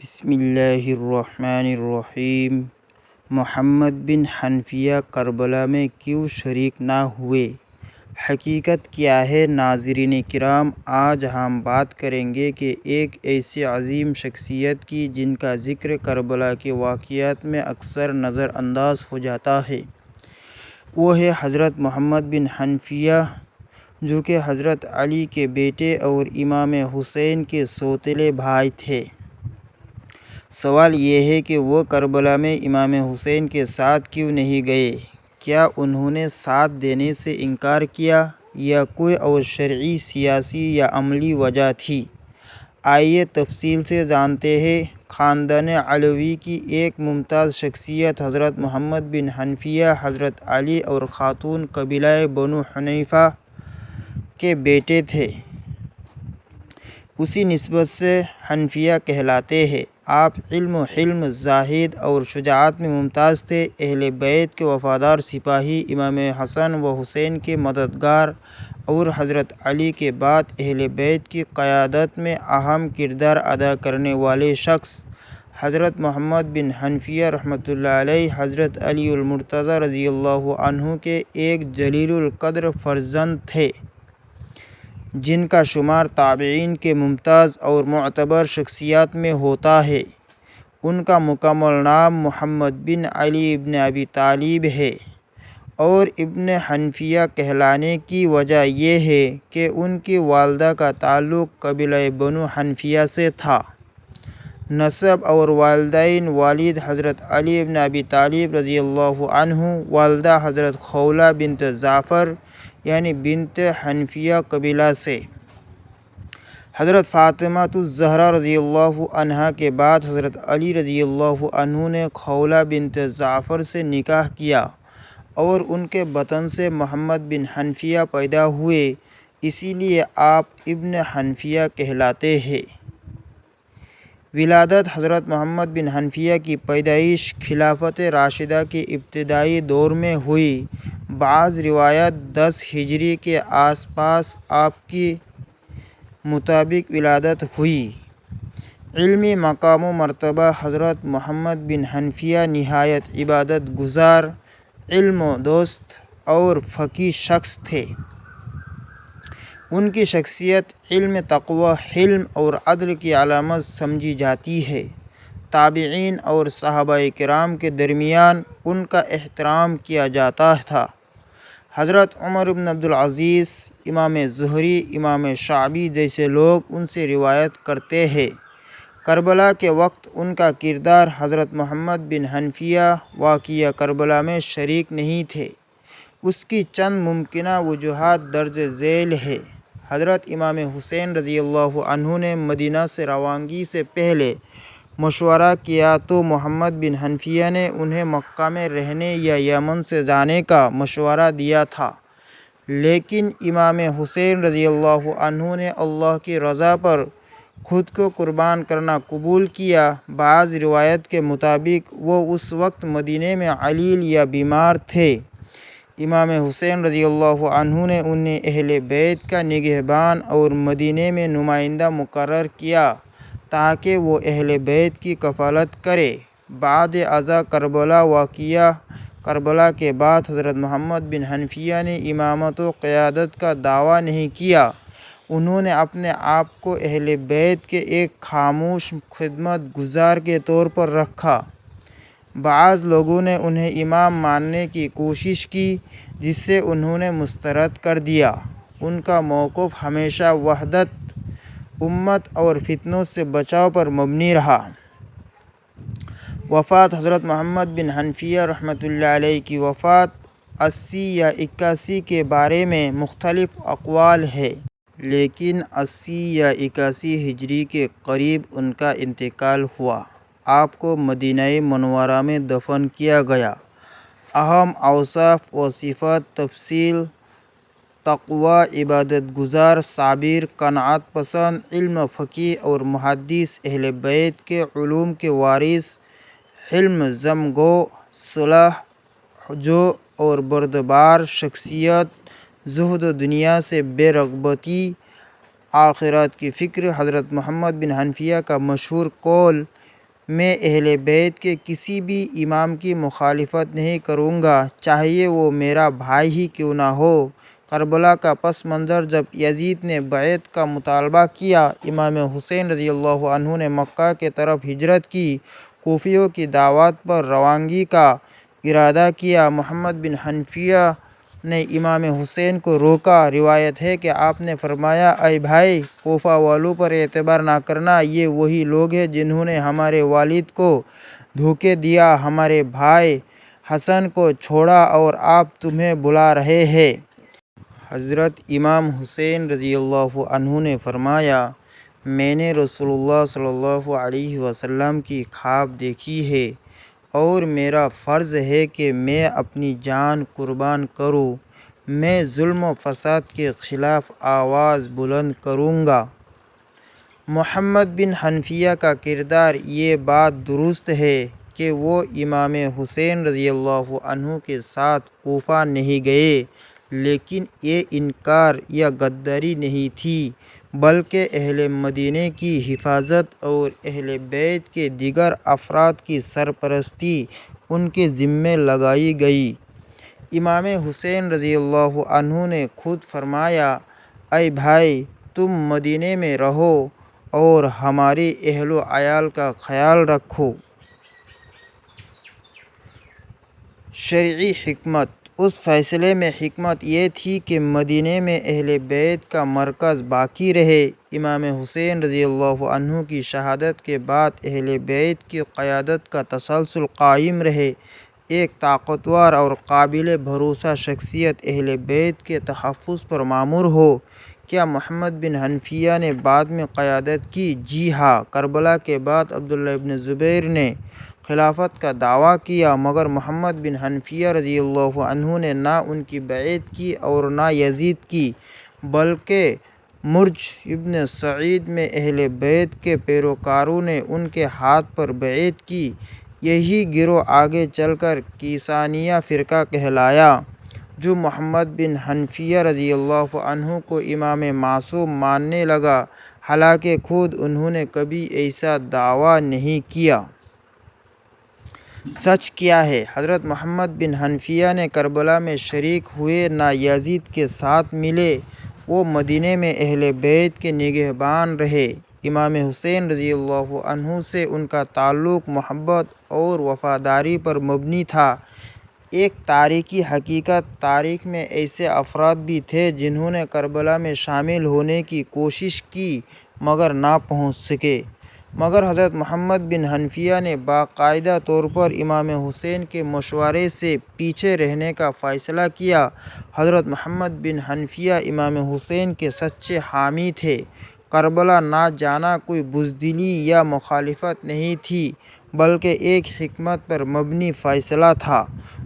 بسم اللہ الرحمن الرحیم۔ محمد بن حنفیہ کربلا میں کیوں شریک نہ ہوئے؟ حقیقت کیا ہے ناظرین کرام، آج ہم بات کریں گے کہ ایک ایسی عظیم شخصیت کی جن کا ذکر کربلا کے واقعات میں اکثر نظر انداز ہو جاتا ہے۔ وہ ہے حضرت محمد بن حنفیہ، جو کہ حضرت علی کے بیٹے اور امام حسین کے سوتیلے بھائی تھے۔ سوال یہ ہے کہ وہ کربلا میں امام حسین کے ساتھ کیوں نہیں گئے؟ کیا انہوں نے ساتھ دینے سے انکار کیا یا کوئی اور شرعی، سیاسی یا عملی وجہ تھی؟ آئیے تفصیل سے جانتے ہیں۔ خاندان علوی کی ایک ممتاز شخصیت حضرت محمد بن حنفیہ حضرت علی اور خاتون قبیلہ بنو حنیفہ کے بیٹے تھے۔ اسی نسبت سے حنفیہ کہلاتے ہیں۔ آپ علم و حلم، زاہد اور شجاعت میں ممتاز تھے۔ اہل بیت کے وفادار سپاہی، امام حسن و حسین کے مددگار اور حضرت علی کے بعد اہل بیت کی قیادت میں اہم کردار ادا کرنے والے شخص حضرت محمد بن حنفیہ رحمۃ اللہ علیہ حضرت علی المرتضیٰ رضی اللہ عنہ کے ایک جلیل القدر فرزند تھے، جن کا شمار تابعین کے ممتاز اور معتبر شخصیات میں ہوتا ہے۔ ان کا مکمل نام محمد بن علی بن ابی طالب ہے، اور ابن حنفیہ کہلانے کی وجہ یہ ہے کہ ان کی والدہ کا تعلق قبیلہ بنو حنفیہ سے تھا۔ نسب اور والدین: والد حضرت علی بن ابی طالب رضی اللہ عنہ، والدہ حضرت خولہ بنت جعفر یعنی بنت حنفیہ قبیلہ سے۔ حضرت فاطمہ الزہرا رضی اللہ عنہا کے بعد حضرت علی رضی اللہ عنہ نے خولہ بنت جعفر سے نکاح کیا اور ان کے بطن سے محمد بن حنفیہ پیدا ہوئے، اسی لیے آپ ابن حنفیہ کہلاتے ہیں۔ ولادت: حضرت محمد بن حنفیہ کی پیدائش خلافت راشدہ کے ابتدائی دور میں ہوئی۔ بعض روایات 10 ہجری کے آس پاس آپ کی مطابق ولادت ہوئی۔ علمی مقام و مرتبہ: حضرت محمد بن حنفیہ نہایت عبادت گزار، علم دوست اور فقیہ شخص تھے۔ ان کی شخصیت علم، تقوی، حلم اور عدل کی علامت سمجھی جاتی ہے۔ تابعین اور صحابہ کرام کے درمیان ان کا احترام کیا جاتا تھا۔ حضرت عمر بن عبدالعزیز، امام زہری، امام شعبی جیسے لوگ ان سے روایت کرتے ہیں۔ کربلا کے وقت ان کا کردار: حضرت محمد بن حنفیہ واقعہ کربلا میں شریک نہیں تھے۔ اس کی چند ممکنہ وجوہات درج ذیل ہیں۔ حضرت امام حسین رضی اللہ عنہ نے مدینہ سے روانگی سے پہلے مشورہ کیا تو محمد بن حنفیہ نے انہیں مکہ میں رہنے یا یمن سے جانے کا مشورہ دیا تھا، لیکن امام حسین رضی اللہ عنہ نے اللہ کی رضا پر خود کو قربان کرنا قبول کیا۔ بعض روایات کے مطابق وہ اس وقت مدینہ میں علیل یا بیمار تھے۔ امام حسین رضی اللہ عنہ نے انہیں اہل بیت کا نگہبان اور مدینہ میں نمائندہ مقرر کیا تاکہ وہ اہل بیت کی کفالت کرے۔ بعد ازاں کربلا واقعہ کربلا کے بعد حضرت محمد بن حنفیہ نے امامت و قیادت کا دعویٰ نہیں کیا۔ انہوں نے اپنے آپ کو اہل بیت کے ایک خاموش خدمت گزار کے طور پر رکھا۔ بعض لوگوں نے انہیں امام ماننے کی کوشش کی، جس سے انہوں نے مسترد کر دیا۔ ان کا موقف ہمیشہ وحدت امت اور فتنوں سے بچاؤ پر مبنی رہا۔ وفات: حضرت محمد بن حنفیہ رحمۃ اللہ علیہ کی وفات 80 یا 81 کے بارے میں مختلف اقوال ہیں، لیکن 80 یا 81 ہجری کے قریب ان کا انتقال ہوا۔ آپ کو مدینہ منورہ میں دفن کیا گیا۔ اہم اوصاف و صفات: تفصیل: تقوی، عبادت گزار، صابر، قناعت پسند، علم، فقیہ اور محدث، اہل بیت کے علوم کے وارث، حلم، ضم گو، صلح جو اور بردبار شخصیت، زہد دنیا سے بے رغبتی، آخرت کی فکر۔ حضرت محمد بن حنفیہ کا مشہور قول میں اہل بیت کے کسی بھی امام کی مخالفت نہیں کروں گا، چاہیے وہ میرا بھائی ہی کیوں نہ ہو۔ کربلا کا پس منظر: جب یزید نے بیعت کا مطالبہ کیا، امام حسین رضی اللہ عنہ نے مکہ کی طرف ہجرت کی، کوفیوں کی دعوت پر روانگی کا ارادہ کیا۔ محمد بن حنفیہ نے امام حسین کو روکا۔ روایت ہے کہ آپ نے فرمایا، اے بھائی، کوفہ والوں پر اعتبار نہ کرنا، یہ وہی لوگ ہیں جنہوں نے ہمارے والد کو دھوکہ دیا، ہمارے بھائی حسن کو چھوڑا اور آپ تمہیں بلا رہے ہیں۔ حضرت امام حسین رضی اللہ عنہ نے فرمایا، میں نے رسول اللہ صلی اللہ علیہ وسلم کی خواب دیکھی ہے اور میرا فرض ہے کہ میں اپنی جان قربان کروں۔ میں ظلم و فساد کے خلاف آواز بلند کروں گا۔ محمد بن حنفیہ کا کردار: یہ بات درست ہے کہ وہ امام حسین رضی اللہ عنہ کے ساتھ کوفہ نہیں گئے، لیکن یہ انکار یا غداری نہیں تھی، بلکہ اہل مدینہ کی حفاظت اور اہل بیت کے دیگر افراد کی سرپرستی ان کے ذمہ لگائی گئی۔ امام حسین رضی اللہ عنہ نے خود فرمایا، اے بھائی، تم مدینہ میں رہو اور ہمارے اہل و عیال کا خیال رکھو۔ شرعی حکمت: اس فیصلے میں حکمت یہ تھی کہ مدینہ میں اہل بیت کا مرکز باقی رہے۔ امام حسین رضی اللہ عنہ کی شہادت کے بعد اہل بیت کی قیادت کا تسلسل قائم رہے۔ ایک طاقتور اور قابل بھروسہ شخصیت اہل بیت کے تحفظ پر مامور ہو۔ کیا محمد بن حنفیہ نے بعد میں قیادت کی؟ جی ہاں، کربلا کے بعد عبداللہ ابن زبیر نے خلافت کا دعویٰ کیا، مگر محمد بن حنفیہ رضی اللہ عنہ نے نہ ان کی بیعت کی اور نہ یزید کی، بلکہ مرج ابن سعید میں اہل بیت کے پیروکاروں نے ان کے ہاتھ پر بیعت کی۔ یہی گروہ آگے چل کر کیسانیہ فرقہ کہلایا، جو محمد بن حنفیہ رضی اللہ عنہ کو امام معصوم ماننے لگا، حالانکہ خود انہوں نے کبھی ایسا دعویٰ نہیں کیا۔ سچ کیا ہے؟ حضرت محمد بن حنفیہ نے کربلا میں شریک ہوئے، نہ یزید کے ساتھ ملے، وہ مدینہ میں اہل بیت کے نگہبان رہے۔ امام حسین رضی اللہ عنہ سے ان کا تعلق محبت اور وفاداری پر مبنی تھا۔ ایک تاریخی حقیقت: تاریخ میں ایسے افراد بھی تھے جنہوں نے کربلا میں شامل ہونے کی کوشش کی مگر نہ پہنچ سکے، مگر حضرت محمد بن حنفیہ نے باقاعدہ طور پر امام حسین کے مشورے سے پیچھے رہنے کا فیصلہ کیا۔ حضرت محمد بن حنفیہ امام حسین کے سچے حامی تھے۔ کربلا نہ جانا کوئی بزدلی یا مخالفت نہیں تھی، بلکہ ایک حکمت پر مبنی فیصلہ تھا۔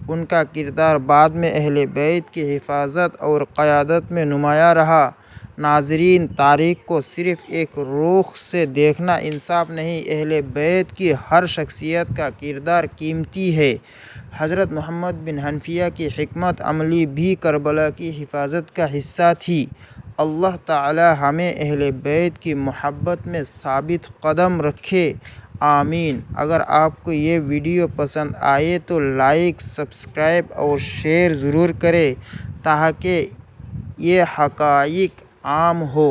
ان کا کردار بعد میں اہل بیت کی حفاظت اور قیادت میں نمایاں رہا۔ ناظرین، تاریخ کو صرف ایک رخ سے دیکھنا انصاف نہیں، اہل بیت کی ہر شخصیت کا کردار قیمتی ہے۔ حضرت محمد بن حنفیہ کی حکمت عملی بھی کربلا کی حفاظت کا حصہ تھی۔ اللہ تعالی ہمیں اہل بیت کی محبت میں ثابت قدم رکھے، آمین۔ اگر آپ کو یہ ویڈیو پسند آئے تو لائک، سبسکرائب اور شیئر ضرور کریں تاکہ یہ حقائق عام ہو۔